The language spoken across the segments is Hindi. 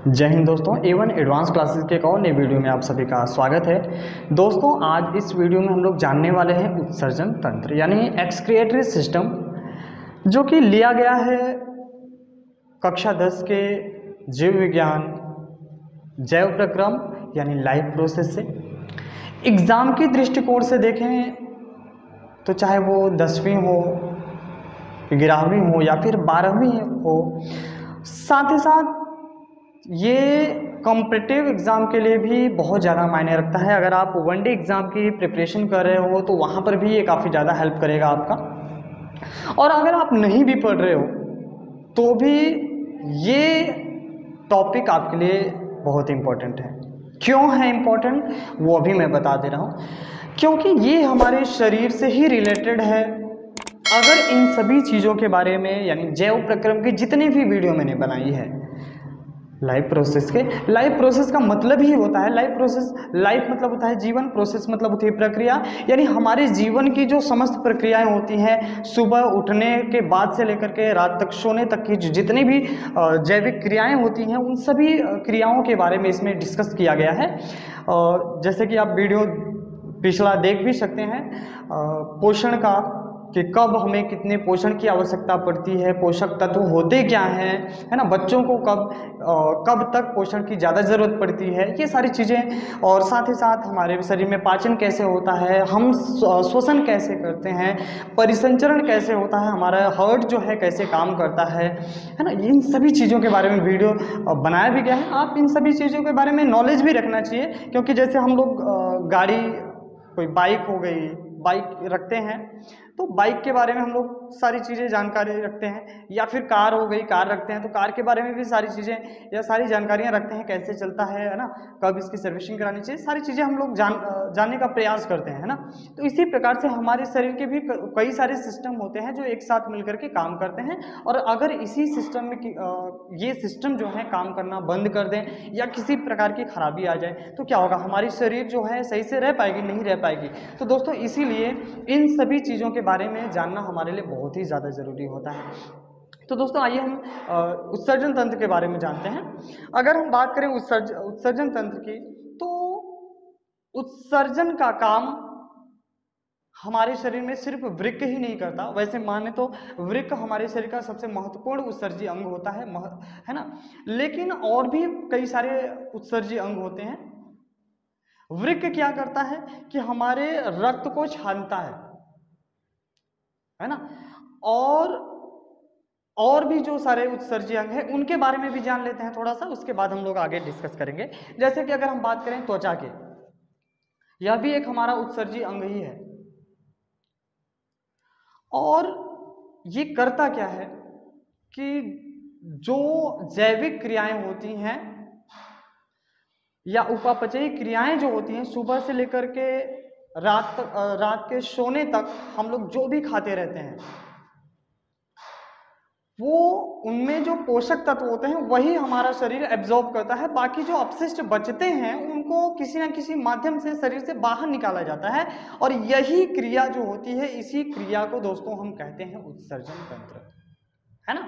जय हिंद दोस्तों, A1 एडवांस क्लासेस के एक और नए वीडियो में आप सभी का स्वागत है। दोस्तों, आज इस वीडियो में हम लोग जानने वाले हैं उत्सर्जन तंत्र यानी एक्सक्रिएटरी सिस्टम, जो कि लिया गया है कक्षा 10 के जीव विज्ञान जैव प्रक्रम यानी लाइफ प्रोसेस से। एग्ज़ाम की दृष्टिकोण से देखें तो चाहे वो 10वीं हो, 11वीं हो या फिर 12वीं हो, साथ ही साथ ये कॉम्पिटिटिव एग्ज़ाम के लिए भी बहुत ज़्यादा मायने रखता है। अगर आप वनडे एग्ज़ाम की प्रिपरेशन कर रहे हो तो वहाँ पर भी ये काफ़ी ज़्यादा हेल्प करेगा आपका। और अगर आप नहीं भी पढ़ रहे हो तो भी ये टॉपिक आपके लिए बहुत इम्पोर्टेंट है। क्यों है इम्पोर्टेंट वो अभी मैं बता दे रहा हूँ, क्योंकि ये हमारे शरीर से ही रिलेटेड है। अगर इन सभी चीज़ों के बारे में यानी जैव प्रक्रम की जितनी भी वीडियो मैंने बनाई है लाइफ प्रोसेस का मतलब ही होता है लाइफ मतलब होता है जीवन, प्रोसेस मतलब होती है प्रक्रिया, यानी हमारे जीवन की जो समस्त प्रक्रियाएं होती हैं, सुबह उठने के बाद से लेकर के रात तक सोने तक की जितनी भी जैविक क्रियाएं होती हैं, उन सभी क्रियाओं के बारे में इसमें डिस्कस किया गया है। जैसे कि आप वीडियो पिछला देख भी सकते हैं, पोषण का कि कब हमें कितने पोषण की आवश्यकता पड़ती है, पोषक तत्व होते क्या हैं, है ना, बच्चों को कब तक पोषण की ज़्यादा ज़रूरत पड़ती है, ये सारी चीज़ें। और साथ ही साथ हमारे शरीर में पाचन कैसे होता है, हम श्वसन कैसे करते हैं, परिसंचरण कैसे होता है, हमारा हार्ट जो है कैसे काम करता है ना, इन सभी चीज़ों के बारे में वीडियो बनाया भी गया है। आप इन सभी चीज़ों के बारे में नॉलेज भी रखना चाहिए, क्योंकि जैसे हम लोग गाड़ी, कोई बाइक हो गई, बाइक रखते हैं तो बाइक के बारे में हम लोग सारी चीज़ें जानकारी रखते हैं, या फिर कार हो गई, कार रखते हैं तो कार के बारे में भी सारी चीज़ें या सारी जानकारियां रखते हैं, कैसे चलता है ना, कब इसकी सर्विसिंग करानी चाहिए, सारी चीज़ें हम लोग जानने का प्रयास करते हैं, है ना। तो इसी प्रकार से हमारे शरीर के भी कई सारे सिस्टम होते हैं जो एक साथ मिलकर के काम करते हैं। और अगर इसी सिस्टम में ये सिस्टम जो है काम करना बंद कर दें या किसी प्रकार की खराबी आ जाए तो क्या होगा, हमारी शरीर जो है सही से रह पाएगी, नहीं रह पाएगी। तो दोस्तों, इसीलिए इन सभी चीज़ों के बारे में जानना हमारे लिए बहुत ही ज़्यादा ज़रूरी होता है। तो दोस्तों, आइए हम उत्सर्जन तंत्र के बारे में जानते हैं। अगर हम बात करें उत्सर्जन तंत्र की, तो उत्सर्जन का काम हमारे शरीर में सिर्फ वृक्क ही नहीं करता। वैसे माने तो वृक्क हमारे शरीर का सबसे महत्वपूर्ण उत्सर्जी अंग होता है ना, लेकिन और भी कई सारे उत्सर्जी अंग होते हैं। वृक्क क्या करता है कि हमारे रक्त को छानता है ना, और भी जो सारे उत्सर्जी अंग हैं उनके बारे में भी जान लेते हैं थोड़ा सा, उसके बाद हम लोग आगे डिस्कस करेंगे। जैसे कि अगर हम बात करें त्वचा के, यह भी एक हमारा उत्सर्जी अंग ही है। और ये करता क्या है कि जो जैविक क्रियाएं होती हैं या उपापचयी क्रियाएं जो होती हैं, सुबह से लेकर के रात के सोने तक हम लोग जो भी खाते रहते हैं, वो उनमें जो पोषक तत्व होते हैं वही हमारा शरीर एब्जॉर्ब करता है। बाकी जो अपशिष्ट बचते हैं उनको किसी न किसी माध्यम से शरीर से बाहर निकाला जाता है, और यही क्रिया जो होती है, इसी क्रिया को दोस्तों हम कहते हैं उत्सर्जन तंत्र, है ना।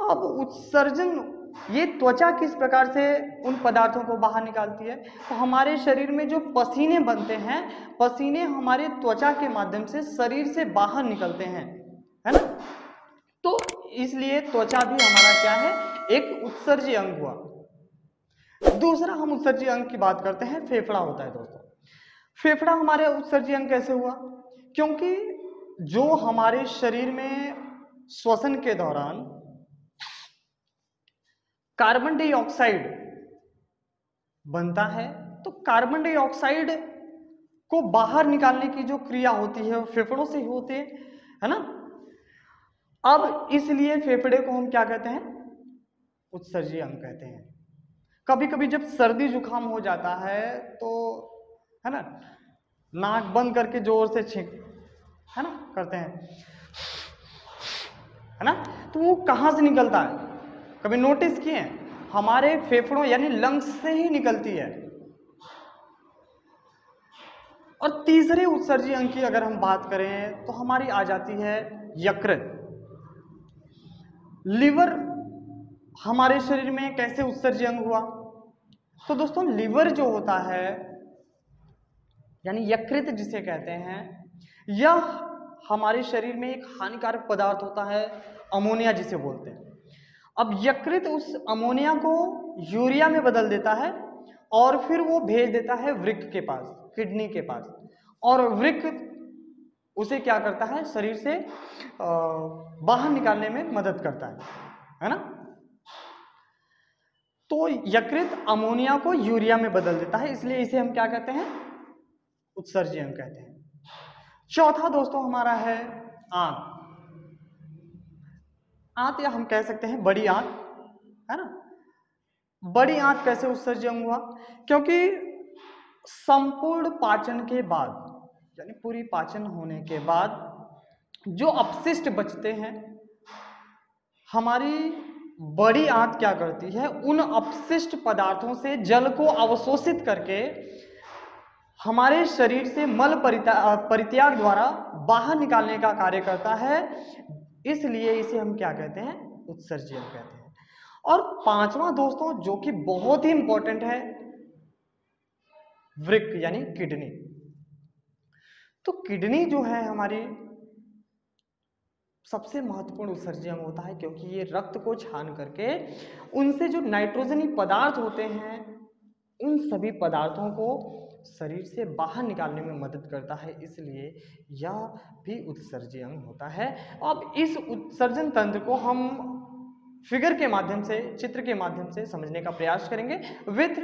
अब उत्सर्जन, ये त्वचा किस प्रकार से उन पदार्थों को बाहर निकालती है, तो हमारे शरीर में जो पसीने बनते हैं, पसीने हमारे त्वचा के माध्यम से शरीर से बाहर निकलते हैं, है ना। तो इसलिए त्वचा भी हमारा क्या है, एक उत्सर्जी अंग हुआ। दूसरा हम उत्सर्जी अंग की बात करते हैं, फेफड़ा होता है दोस्तों। फेफड़ा हमारे उत्सर्जी अंग कैसे हुआ, क्योंकि जो हमारे शरीर में श्वसन के दौरान कार्बन डाइऑक्साइड बनता है, तो कार्बन डाइऑक्साइड को बाहर निकालने की जो क्रिया होती है वो फेफड़ों से ही होती है ना। अब इसलिए फेफड़े को हम क्या कहते हैं, उत्सर्जी अंग कहते हैं। कभी कभी जब सर्दी जुकाम हो जाता है तो, है ना, नाक बंद करके जोर से छींक, है ना, करते हैं, है ना, तो वो कहाँ से निकलता है, कभी नोटिस किए, हमारे फेफड़ों यानी लंग्स से ही निकलती है। और तीसरे उत्सर्जी अंग की अगर हम बात करें तो हमारी आ जाती है यकृत। लिवर हमारे शरीर में कैसे उत्सर्जी अंग हुआ? तो दोस्तों लीवर जो होता है यानी यकृत जिसे कहते हैं, यह हमारे शरीर में एक हानिकारक पदार्थ होता है, अमोनिया जिसे बोलते हैं। अब यकृत उस अमोनिया को यूरिया में बदल देता है और फिर वो भेज देता है वृक्क के पास, किडनी के पास, और वृक्क उसे क्या करता है, शरीर से बाहर निकालने में मदद करता है ना। तो यकृत अमोनिया को यूरिया में बदल देता है, इसलिए इसे हम क्या कहते हैं, उत्सर्जी अंग कहते हैं। चौथा दोस्तों हमारा है आंत। आंत या हम कह सकते हैं बड़ी आंत, है ना। बड़ी आंत कैसे उत्सर्जी अंग हुआ? क्योंकि संपूर्ण पाचन के बाद यानी पूरी पाचन होने के बाद जो अपशिष्ट बचते हैं, हमारी बड़ी आंत क्या करती है, उन अपशिष्ट पदार्थों से जल को अवशोषित करके हमारे शरीर से मल परित्याग द्वारा बाहर निकालने का कार्य करता है, इसलिए इसे हम क्या कहते हैं, उत्सर्जी अंग कहते हैं। और पांचवा दोस्तों जो कि बहुत ही इंपॉर्टेंट है, वृक्क यानी किडनी। तो किडनी जो है हमारी सबसे महत्वपूर्ण उत्सर्जी अंग होता है, क्योंकि ये रक्त को छान करके उनसे जो नाइट्रोजनी पदार्थ होते हैं, उन सभी पदार्थों को शरीर से बाहर निकालने में मदद करता है, इसलिए यह भी उत्सर्जी अंग होता है। अब इस उत्सर्जन तंत्र को हम फिगर के माध्यम से, चित्र के माध्यम से समझने का प्रयास करेंगे विथ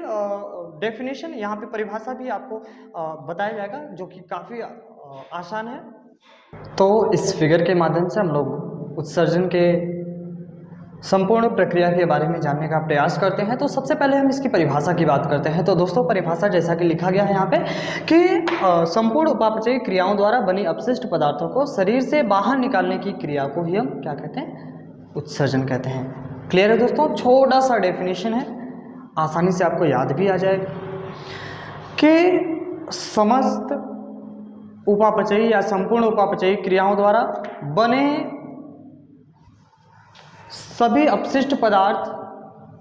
डेफिनेशन। यहाँ पे परिभाषा भी आपको बताया जाएगा, जो कि काफ़ी आसान है। तो इस फिगर के माध्यम से हम लोग उत्सर्जन के संपूर्ण प्रक्रिया के बारे में जानने का प्रयास करते हैं। तो सबसे पहले हम इसकी परिभाषा की बात करते हैं। तो दोस्तों परिभाषा जैसा कि लिखा गया है यहाँ पे कि संपूर्ण उपापचयी क्रियाओं द्वारा बनी अपशिष्ट पदार्थों को शरीर से बाहर निकालने की क्रिया को ही हम क्या कहते हैं, उत्सर्जन कहते हैं। क्लियर है दोस्तों? छोटा सा डेफिनेशन है, आसानी से आपको याद भी आ जाएगा कि समस्त उपापचयी या संपूर्ण उपापचयी क्रियाओं द्वारा बने सभी अपशिष्ट पदार्थ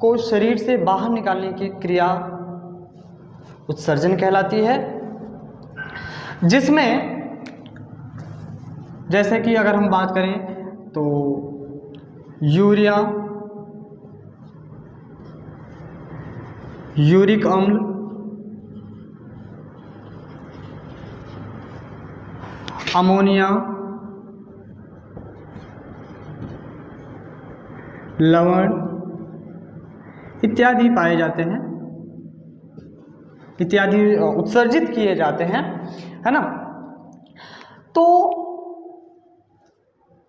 को शरीर से बाहर निकालने की क्रिया उत्सर्जन कहलाती है, जिसमें जैसे कि अगर हम बात करें तो यूरिया, यूरिक अम्ल, अमोनिया, लवण इत्यादि पाए जाते हैं, इत्यादि उत्सर्जित किए जाते हैं, है ना। तो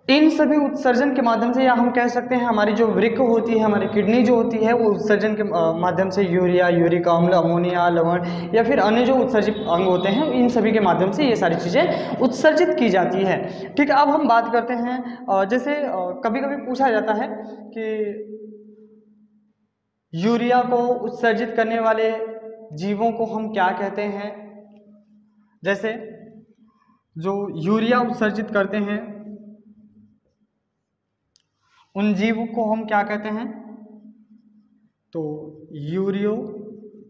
इन सभी उत्सर्जन के माध्यम से, या हम कह सकते हैं हमारी जो वृक्क होती है, हमारी किडनी जो होती है, वो उत्सर्जन के माध्यम से यूरिया, यूरिक अम्ल, अमोनिया, लवण या फिर अन्य जो उत्सर्जित अंग होते हैं, इन सभी के माध्यम से ये सारी चीज़ें उत्सर्जित की जाती है। ठीक है, अब हम बात करते हैं, जैसे कभी कभी पूछा जाता है कि यूरिया को उत्सर्जित करने वाले जीवों को हम क्या कहते हैं। जैसे जो यूरिया उत्सर्जित करते हैं उन जीव को हम क्या कहते हैं, तो यूरियोटेलिक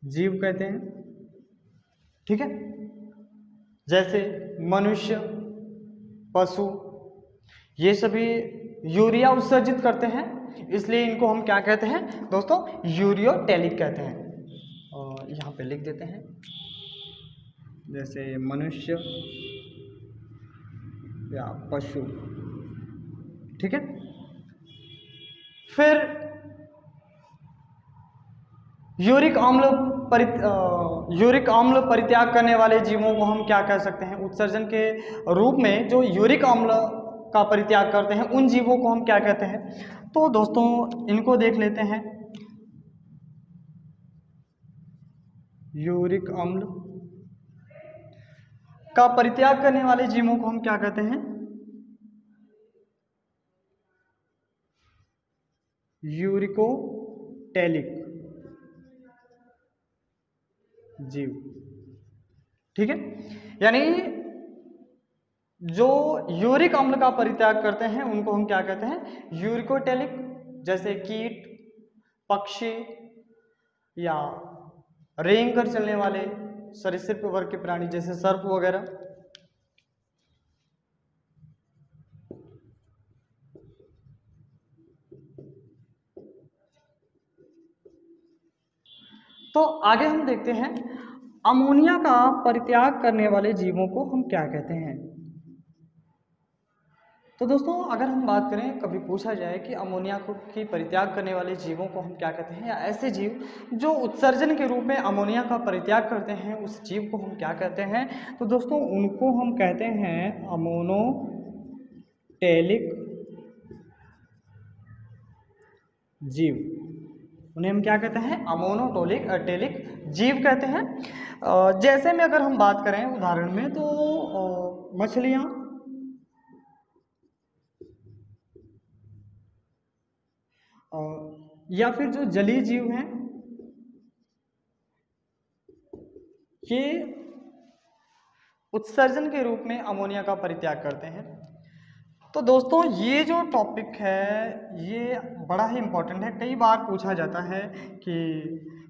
जीव कहते हैं। ठीक है, जैसे मनुष्य, पशु, ये सभी यूरिया उत्सर्जित करते हैं, इसलिए इनको हम क्या कहते हैं दोस्तों, यूरियोटेलिक कहते हैं। और यहाँ पे लिख देते हैं, जैसे मनुष्य या पशु। ठीक है, फिर यूरिक अम्ल परित्याग करने वाले जीवों को हम क्या कह सकते हैं, उत्सर्जन के रूप में जो यूरिक अम्ल का परित्याग करते हैं उन जीवों को हम क्या कहते हैं। तो दोस्तों इनको देख लेते हैं। यूरिक अम्ल का परित्याग करने वाले जीवों को हम क्या कहते हैं, यूरिकोटेलिक जीव। ठीक है, यानी जो यूरिक अम्ल का परित्याग करते हैं उनको हम क्या कहते हैं, यूरिकोटेलिक। जैसे कीट, पक्षी या रेंग कर चलने वाले सरीसृप वर्ग के प्राणी जैसे सर्प वगैरह। तो आगे हम देखते हैं अमोनिया का परित्याग करने वाले जीवों को हम क्या कहते हैं। तो दोस्तों अगर हम बात करें, कभी पूछा जाए कि अमोनिया को की परित्याग करने वाले जीवों को हम क्या कहते हैं, या ऐसे जीव जो उत्सर्जन के रूप में अमोनिया का परित्याग करते हैं उस जीव को हम क्या कहते हैं, तो दोस्तों उनको हम कहते हैं अमोनोटेलिक जीव। उन्हें हम क्या कहते हैं, अमोनोटोलिक टेलिक जीव कहते हैं। जैसे में अगर हम बात करें उदाहरण में, तो मछलियाँ, या फिर जो जलीय जीव हैं, ये उत्सर्जन के रूप में अमोनिया का परित्याग करते हैं। तो दोस्तों ये जो टॉपिक है ये बड़ा ही इम्पोर्टेंट है। कई बार पूछा जाता है कि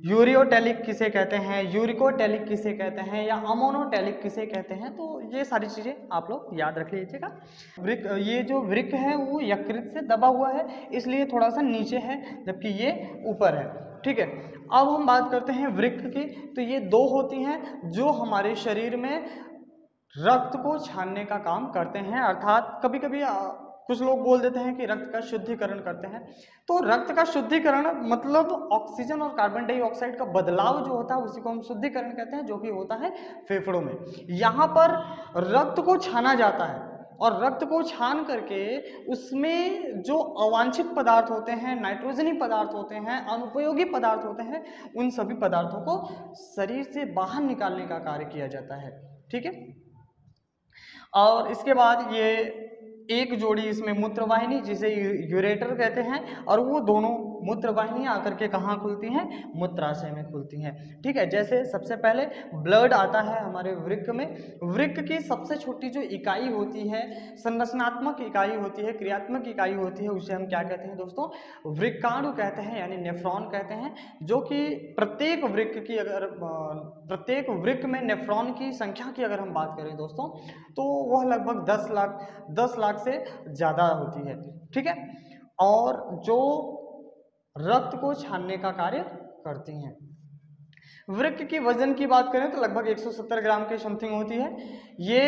यूरियोटेलिक किसे कहते हैं, यूरिकोटेलिक किसे कहते हैं, या अमोनोटेलिक किसे कहते हैं। तो ये सारी चीज़ें आप लोग याद रख लीजिएगा। वृक्क, ये जो वृक्क है वो यकृत से दबा हुआ है, इसलिए थोड़ा सा नीचे है, जबकि ये ऊपर है। ठीक है, अब हम बात करते हैं वृक्क की। तो ये दो होती हैं जो हमारे शरीर में रक्त को छानने का काम करते हैं, अर्थात कभी कभी कुछ लोग बोल देते हैं कि रक्त का शुद्धिकरण करते हैं। तो रक्त का शुद्धिकरण मतलब ऑक्सीजन और कार्बन डाइऑक्साइड का बदलाव जो होता है उसी को हम शुद्धिकरण कहते हैं, जो कि होता है फेफड़ों में। यहाँ पर रक्त को छाना जाता है और रक्त को छान करके उसमें जो अवांछित पदार्थ होते हैं, नाइट्रोजनी पदार्थ होते हैं, अनुपयोगी पदार्थ होते हैं, उन सभी पदार्थों को शरीर से बाहर निकालने का कार्य किया जाता है। ठीक है, और इसके बाद ये एक जोड़ी इसमें मूत्रवाहिनी जिसे यूरेटर कहते हैं, और वो दोनों मूत्रवाहिनियां आकर के कहाँ खुलती हैं, मूत्राशय में खुलती हैं। ठीक है, जैसे सबसे पहले ब्लड आता है हमारे वृक्क में। वृक्क की सबसे छोटी जो इकाई होती है, संरचनात्मक इकाई होती है, क्रियात्मक इकाई होती है, उसे हम क्या कहते हैं दोस्तों, वृक्काणु कहते हैं, यानी नेफ्रॉन कहते हैं। जो कि प्रत्येक वृक्क की, अगर प्रत्येक वृक्क में नेफ्रॉन की संख्या की अगर हम बात करें दोस्तों, तो वह लगभग 10 लाख से ज़्यादा होती है। ठीक है, और जो रक्त को छानने का कार्य करती हैं। वृक्क की वजन की बात करें तो लगभग 170 ग्राम के समथिंग होती है। ये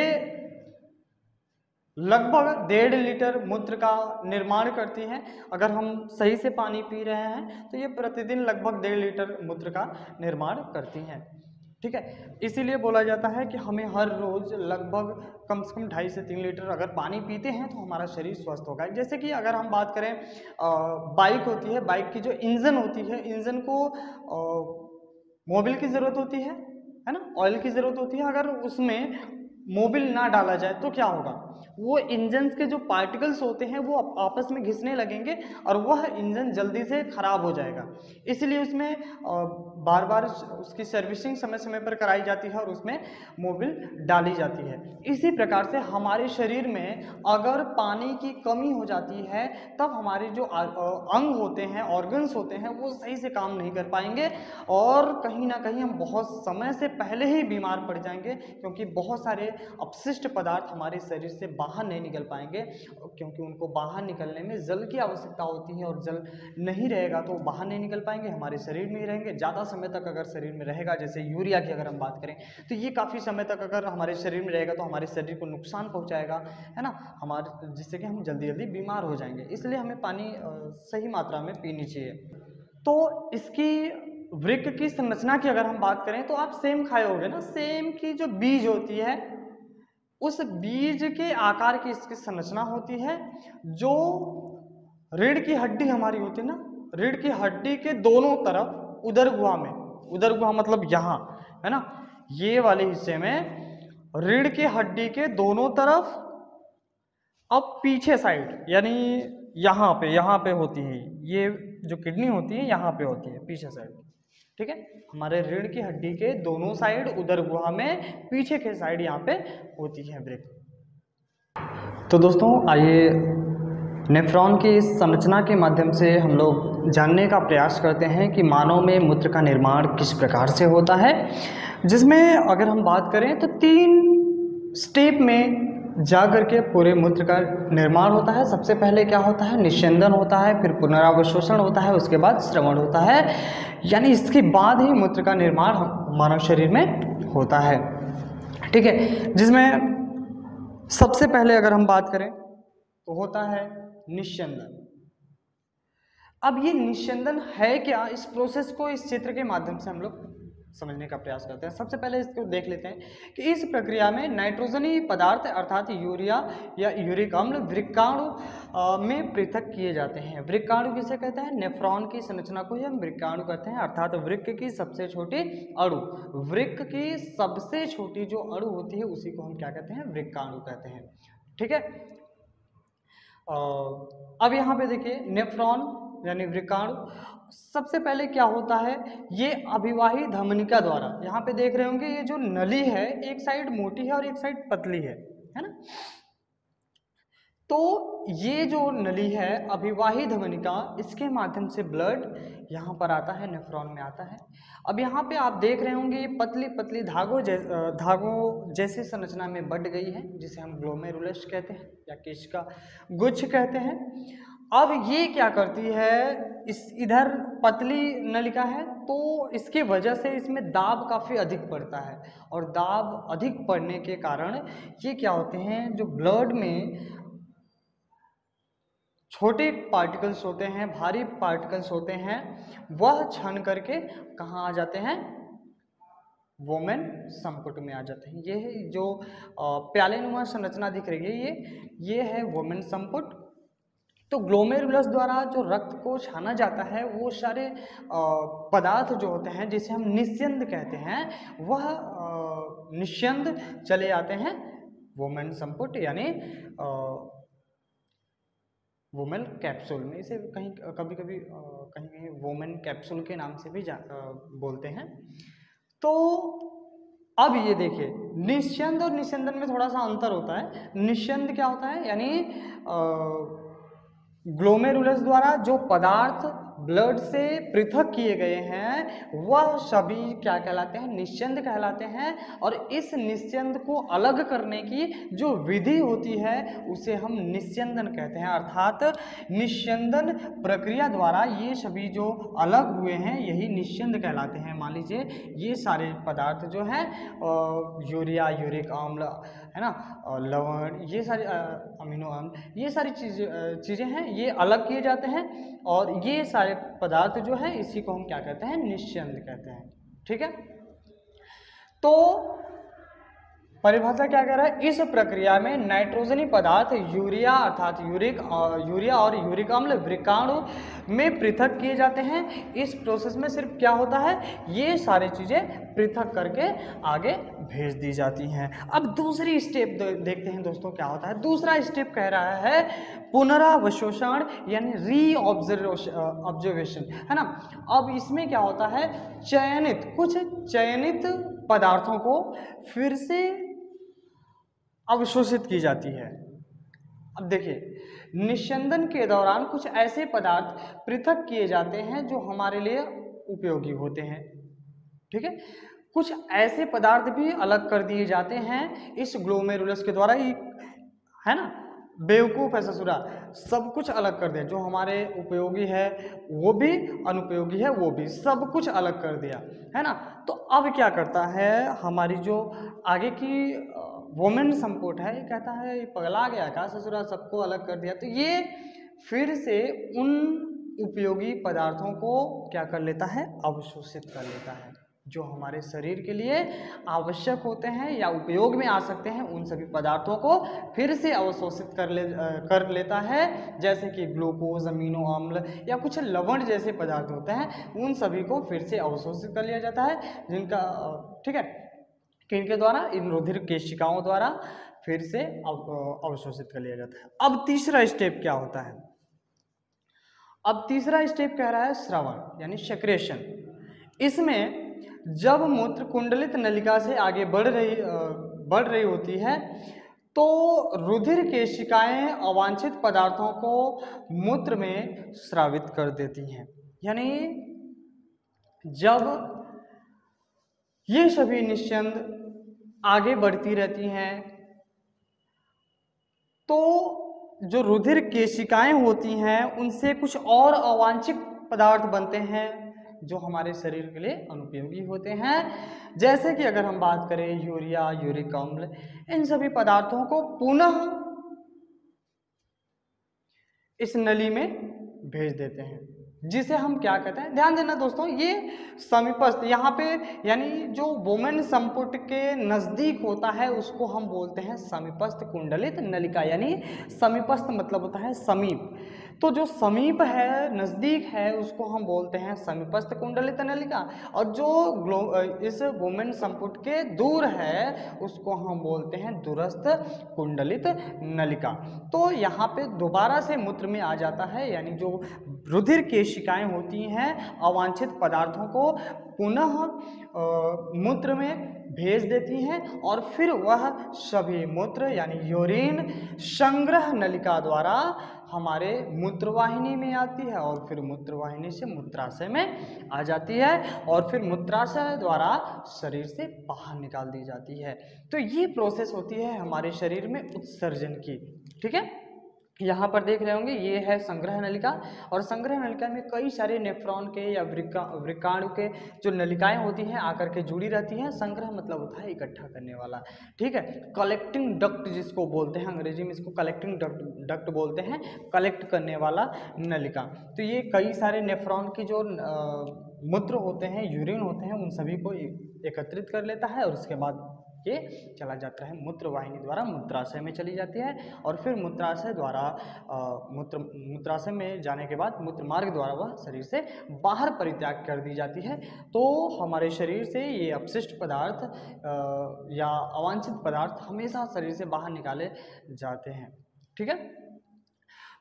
लगभग 1.5 लीटर मूत्र का निर्माण करती हैं। अगर हम सही से पानी पी रहे हैं तो ये प्रतिदिन लगभग 1.5 लीटर मूत्र का निर्माण करती हैं। ठीक है, इसीलिए बोला जाता है कि हमें हर रोज लगभग कम से कम 2.5 से 3 लीटर अगर पानी पीते हैं तो हमारा शरीर स्वस्थ होगा। जैसे कि अगर हम बात करें बाइक होती है, बाइक की जो इंजन होती है, इंजन को मोबिल की ज़रूरत होती है ना, ऑयल की ज़रूरत होती है। अगर उसमें मोबिल ना डाला जाए तो क्या होगा, वो इंजन के जो पार्टिकल्स होते हैं वो आपस में घिसने लगेंगे और वह इंजन जल्दी से खराब हो जाएगा। इसलिए उसमें बार बार उसकी सर्विसिंग समय समय पर कराई जाती है और उसमें मोबिल डाली जाती है। इसी प्रकार से हमारे शरीर में अगर पानी की कमी हो जाती है तब हमारे जो अंग होते हैं, ऑर्गन्स होते हैं, वो सही से काम नहीं कर पाएंगे और कहीं ना कहीं हम बहुत समय से पहले ही बीमार पड़ जाएंगे, क्योंकि बहुत सारे अपशिष्ट पदार्थ हमारे शरीर से बाहर नहीं निकल पाएंगे, क्योंकि उनको बाहर निकलने में जल की आवश्यकता होती है और जल नहीं रहेगा तो बाहर नहीं निकल पाएंगे, हमारे शरीर में ही रहेंगे। ज़्यादा समय तक अगर शरीर में रहेगा, जैसे यूरिया की अगर हम बात करें तो ये काफ़ी समय तक अगर हमारे शरीर में रहेगा तो हमारे शरीर को नुकसान पहुंचाएगा, है ना, हमारे, जिससे कि हम जल्दी जल्दी बीमार हो जाएंगे। इसलिए हमें पानी सही मात्रा में पीनी चाहिए। तो इसकी वृक्क की संरचना की अगर हम बात करें तो आप सेम खाए होंगे ना, सेम की जो बीज होती है उस बीज के आकार की इसकी संरचना होती है। जो रीढ़ की हड्डी हमारी होती है ना, रीढ़ की हड्डी के दोनों तरफ उदर गुहा में, उदर गुहा मतलब यहाँ, है ना, ये वाले हिस्से में रीढ़ की हड्डी के दोनों तरफ, अब पीछे साइड यानी यहाँ पे होती है, ये जो किडनी होती है यहाँ पे होती है पीछे साइड। ठीक है, हमारे रीढ़ की हड्डी के दोनों साइड उदर गुहा में पीछे के साइड यहाँ पे होती है वृक्क। तो दोस्तों आइए नेफ्रॉन की इस संरचना के माध्यम से हम लोग जानने का प्रयास करते हैं कि मानव में मूत्र का निर्माण किस प्रकार से होता है, जिसमें अगर हम बात करें तो 3 स्टेप में जा करके पूरे मूत्र का निर्माण होता है। सबसे पहले क्या होता है, निस्यंदन होता है, फिर पुनरावशोषण होता है, उसके बाद श्रवण होता है, यानी इसके बाद ही मूत्र का निर्माण मानव शरीर में होता है। ठीक है, जिसमें सबसे पहले अगर हम बात करें तो होता है निस्यंदन। अब ये निस्यंदन है क्या, इस प्रोसेस को इस चित्र के माध्यम से हम लोग समझने का प्रयास करते हैं। सबसे पहले इसको देख लेते हैं कि इस प्रक्रिया में नाइट्रोजनी पदार्थ अर्थात यूरिया या यूरिक अम्ल वृक्काणु में पृथक किए जाते हैं। वृक्काणु किसे कहते हैं, नेफ्रॉन की संरचना को ही हम वृक्काणु कहते हैं, अर्थात वृक्क की सबसे छोटी अणु, वृक्क की सबसे छोटी जो अणु होती है उसी को हम क्या कहते हैं, वृक्काणु कहते हैं। ठीक है, अब यहाँ पे देखिए नेफ्रॉन यानी वृक्काणु, सबसे पहले क्या होता है, ये अभिवाही धमनिका द्वारा, यहाँ पे देख रहे होंगे ये जो नली है एक साइड मोटी है और एक साइड पतली है ना। तो ये जो नली है अभिवाही धमनिका, इसके माध्यम से ब्लड यहाँ पर आता है, नेफ्रॉन में आता है। अब यहाँ पे आप देख रहे होंगे ये पतली पतली धागों जैसी संरचना में बढ़ गई है, जिसे हम ग्लोमेरुलस कहते हैं या केशिका गुच्छ कहते हैं। अब ये क्या करती है, इस इधर पतली नलिका है तो इसके वजह से इसमें दाब काफ़ी अधिक पड़ता है, और दाब अधिक पड़ने के कारण ये क्या होते हैं, जो ब्लड में छोटे पार्टिकल्स होते हैं, भारी पार्टिकल्स होते हैं, वह छन करके कहाँ आ जाते हैं, वोमेन संपुट में आ जाते हैं। ये जो प्यालेनुमा संरचना दिख रही है ये है वोमेन संपुट। तो ग्लोमेरुलस द्वारा जो रक्त को छाना जाता है वो सारे पदार्थ जो होते हैं जिसे हम निस्यंद कहते हैं, वह निस्यंद चले आते हैं वोमेन संपुट यानी वोमेन कैप्सूल में। इसे कहीं कहीं वोमेन कैप्सूल के नाम से भी बोलते हैं। तो अब ये देखिए निस्यंद और निस्यंदन में थोड़ा सा अंतर होता है। निस्यंद क्या होता है, यानी ग्लोमेरुलस द्वारा जो पदार्थ ब्लड से पृथक किए गए हैं वह सभी क्या कहलाते हैं, निस्यंद कहलाते हैं। और इस निस्यंद को अलग करने की जो विधि होती है उसे हम निस्यंदन कहते हैं, अर्थात निस्यंदन प्रक्रिया द्वारा ये सभी जो अलग हुए हैं यही निस्यंद कहलाते हैं। मान लीजिए ये सारे पदार्थ जो हैं यूरिया, यूरिक अम्ल है ना, लवण, ये सारे अमीनो अम्ल, ये सारी चीज़ें हैं, ये अलग किए जाते हैं और ये सारे पदार्थ जो हैं इसी को हम क्या कहते हैं, निस्यंद कहते हैं। ठीक है, तो परिभाषा क्या कह रहा है, इस प्रक्रिया में नाइट्रोजनी पदार्थ यूरिया अर्थात यूरिया और यूरिक अम्ल वृक्काणु में पृथक किए जाते हैं। इस प्रोसेस में सिर्फ क्या होता है, ये सारी चीज़ें पृथक करके आगे भेज दी जाती हैं। अब दूसरी स्टेप देखते हैं दोस्तों क्या होता है। दूसरा स्टेप कह रहा है पुनरावशोषण यानी ऑब्जर्वेशन, है ना। अब इसमें क्या होता है, कुछ चयनित पदार्थों को फिर से अवशोषित की जाती है। अब देखिए निस्यंदन के दौरान कुछ ऐसे पदार्थ पृथक किए जाते हैं जो हमारे लिए उपयोगी होते हैं। ठीक है, कुछ ऐसे पदार्थ भी अलग कर दिए जाते हैं इस ग्लोमेरुलस के द्वारा ही, है ना। बेवकूफ़ है ससुरा, सब कुछ अलग कर दिया, जो हमारे उपयोगी है वो भी, अनुपयोगी है वो भी, सब कुछ अलग कर दिया, है ना। तो अब क्या करता है, हमारी जो आगे की वोमेन संपुट है ये कहता है ये पगला गया क्या ससुरा, सबको अलग कर दिया। तो ये फिर से उन उपयोगी पदार्थों को क्या कर लेता है, अवशोषित कर लेता है, जो हमारे शरीर के लिए आवश्यक होते हैं या उपयोग में आ सकते हैं, उन सभी पदार्थों को फिर से अवशोषित कर लेता है। जैसे कि ग्लूकोज, अमीनो अम्ल या कुछ लवण जैसे पदार्थ होते हैं, उन सभी को फिर से अवशोषित कर लिया जाता है, जिनका ठीक है, किनके द्वारा, इन रुधिर केशिकाओं द्वारा फिर से अवशोषित कर लिया जाता है। अब तीसरा स्टेप क्या होता है, अब तीसरा स्टेप कह रहा है श्रवण यानी सेक्रेशन। इसमें जब मूत्र कुंडलित नलिका से आगे बढ़ रही होती है तो रुधिर केशिकाएं अवांछित पदार्थों को मूत्र में स्रावित कर देती हैं। यानी जब ये सभी निस्यंद आगे बढ़ती रहती हैं तो जो रुधिर केशिकाएं होती हैं उनसे कुछ और अवांछित पदार्थ बनते हैं जो हमारे शरीर के लिए अनुपयोगी होते हैं। जैसे कि अगर हम बात करें यूरिया, यूरिक अम्ल, इन सभी पदार्थों को पुनः इस नली में भेज देते हैं, जिसे हम क्या कहते हैं, ध्यान देना दोस्तों, ये समीपस्थ, यहाँ पे यानी जो वोमेन संपुट के नजदीक होता है उसको हम बोलते हैं समीपस्थ कुंडलित नलिका। यानी समीपस्थ मतलब होता है समीप, तो जो समीप है, नजदीक है, उसको हम बोलते हैं समीपस्थ कुंडलित नलिका, और जो इस वोमेन संपुट के दूर है उसको हम बोलते हैं दूरस्थ कुंडलित नलिका। तो यहाँ पे दोबारा से मूत्र में आ जाता है, यानी जो रुधिर केशिकाएं होती हैं अवांछित पदार्थों को पुनः मूत्र में भेज देती हैं और फिर वह सभी मूत्र यानी यूरिन संग्रह नलिका द्वारा हमारे मूत्रवाहिनी में आती है और फिर मूत्रवाहिनी से मूत्राशय में आ जाती है और फिर मूत्राशय द्वारा शरीर से बाहर निकाल दी जाती है। तो ये प्रोसेस होती है हमारे शरीर में उत्सर्जन की। ठीक है, यहाँ पर देख रहे होंगे ये है संग्रह नलिका, और संग्रह नलिका में कई सारे नेफ्रॉन के या वृक्काणु के जो नलिकाएं होती हैं आकर के जुड़ी रहती हैं। संग्रह मतलब होता है इकट्ठा करने वाला। ठीक है, कलेक्टिंग डक्ट जिसको बोलते हैं, अंग्रेजी में इसको कलेक्टिंग डक्ट बोलते हैं, कलेक्ट करने वाला नलिका। तो ये कई सारे नेफ्रॉन की जो मूत्र होते हैं, यूरिन होते हैं, उन सभी को एकत्रित कर लेता है और उसके बाद ये चला जाता है मूत्रवाहिनी द्वारा मूत्राशय में चली जाती है और फिर मूत्राशय द्वारा मूत्राशय में जाने के बाद मूत्र मार्ग द्वारा वह शरीर से बाहर परित्याग कर दी जाती है। तो हमारे शरीर से ये अपशिष्ट पदार्थ या अवांछित पदार्थ हमेशा शरीर से बाहर निकाले जाते हैं। ठीक है,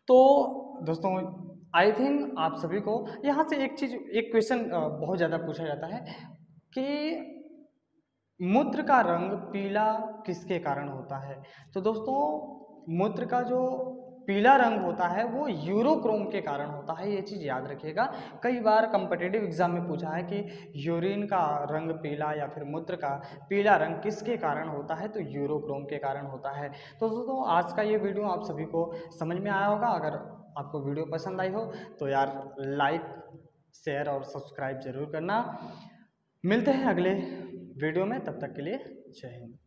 तो दोस्तों आई थिंक आप सभी को यहाँ से एक क्वेश्चन बहुत ज़्यादा पूछा जाता है कि मूत्र का रंग पीला किसके कारण होता है। तो दोस्तों मूत्र का जो पीला रंग होता है वो यूरोक्रोम के कारण होता है, ये चीज़ याद रखिएगा। कई बार कॉम्पिटिटिव एग्जाम में पूछा है कि यूरिन का रंग पीला या फिर मूत्र का पीला रंग किसके कारण होता है, तो यूरोक्रोम के कारण होता है। तो दोस्तों आज का ये वीडियो आप सभी को समझ में आया होगा। अगर आपको वीडियो पसंद आई हो तो यार लाइक, शेयर और सब्सक्राइब जरूर करना। मिलते हैं अगले वीडियो में, तब तक के लिए जय हिंद।